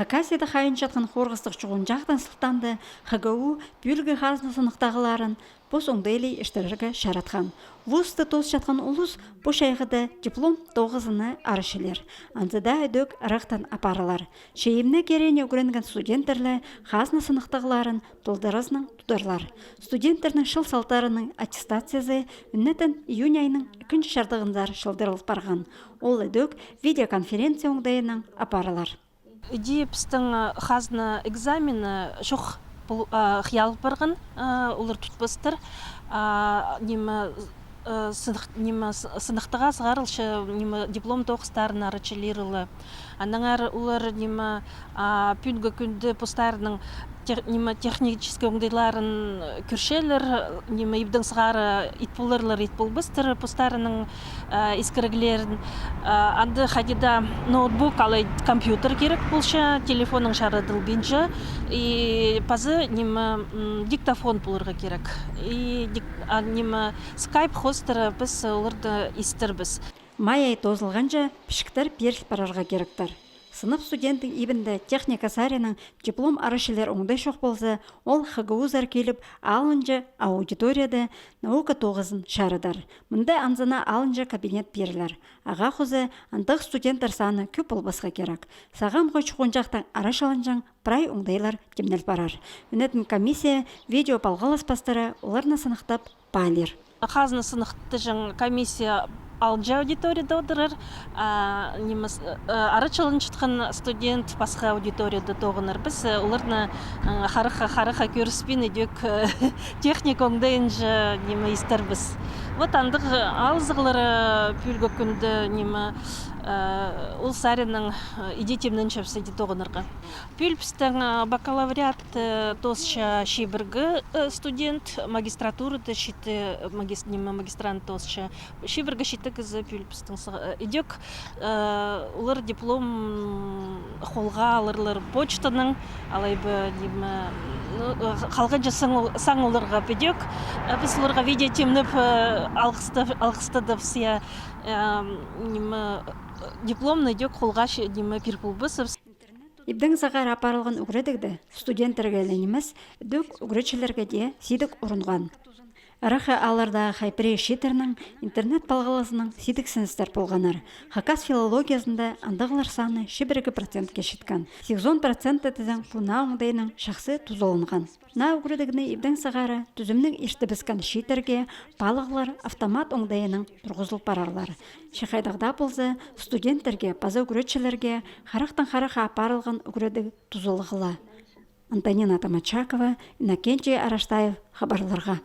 Хакасияда хайын жатқан хорғыстық чуғын жақтан сылтанды ХГУ бүлгі ғазны сынықтағыларын бұс оңдайлы іштіріргі шаратқан. Вұсты тос жатқан ұлыс бұш айғыды диплом 9-ны арышылер. Анзыда өдөк арақтан апарылар. Шейімні керене өгірінген студенттерлі ғазны сынықтағыларын толдырызның тұдырлар. Студенттерінің шыл салтарының аттестациясы үннетін июнь айының 2-ші шардығындар шылдырылып барған. Ол өдөк видеоконференция оңдайының апарылар. Дипстің хазны экзамены шоқ қиял барған, олар түтпістір. Сынықтыға сығарылшы диплом тоқыстарын арычылерілі. Анаңар олар пүнгі күнді постарының технический оңдайларын күршелер, ебдің сығары итпулырлар итпулбыстыр постарының искірігілерін. Анды қадида ноутбук алай компьютер керек болшы, телефонның шарыдыл бенжі, и пазы диктофон бұлырға керек. И скайп хостері біз оларды истірбіз. Май ай тозылғанша пішіктер періл парарға керектір. Сынып студенттің ибінді техника сарының диплом арышылер оңдай шоқ болса, ол ХГУ зар келіп, алынжы аудиторияда наука 9-ын шарыдар. Мұнда анзына алынжы кабинет берілер. Аға құзы андық студенттер саны көп болбасқа керек. Сағам қой чуғынжақтан араш алынжан прай оңдайлар демнел барар. Үнетін комиссия видео балғалас пастары оларына сынықтап пайлер. Қазны сынықты жын комиссия алынжы аудиторияда отырыр. Арычылын шытқан студент басқа аудиторияда тоғыныр. Біз оларына қарыға көріспен едек техник оңдайынжы істер біз. Вот андық алызығылары пүлгі күнді ол сарының идетемнің шапсайды тоғынырға. Пүлпістің бакалавриат тосша шибіргі студент, магистратурыды шиті магистрант тосша шибіргі шиті кізі пүлпістің идек. Олар диплом қолға алырлар почтаның, алайбы қалғанжа саң оларға педек. Біз оларға видеотемніп алғыстадып сия диплом найдек қолға перпулбысып. Ибдің сағар апарылған үгіредігді студенттерге әлініміз дөк үгіретшілерге де сидік ұрынған. Арақы аларда хайпре шетерінің интернет балғаласының сидік сіністер болғанар. Хакас филологиясында андағылар саны 1% кешіткен. 80% әтізен пұна оңдайының шақсы тұзылынған. На үгіредігіні ибдің сағары түзімнің ішті бізкен шетерге балығылар автомат оңдайының тұрғызылып барарлар. Шеқайдағда болсы студенттерге, база үгіретшілерге қарақтан-қараға апарылған үгіредіг тұзылығыла. Антонина Тамачакова, Иннокентий Араштаев хабарларға.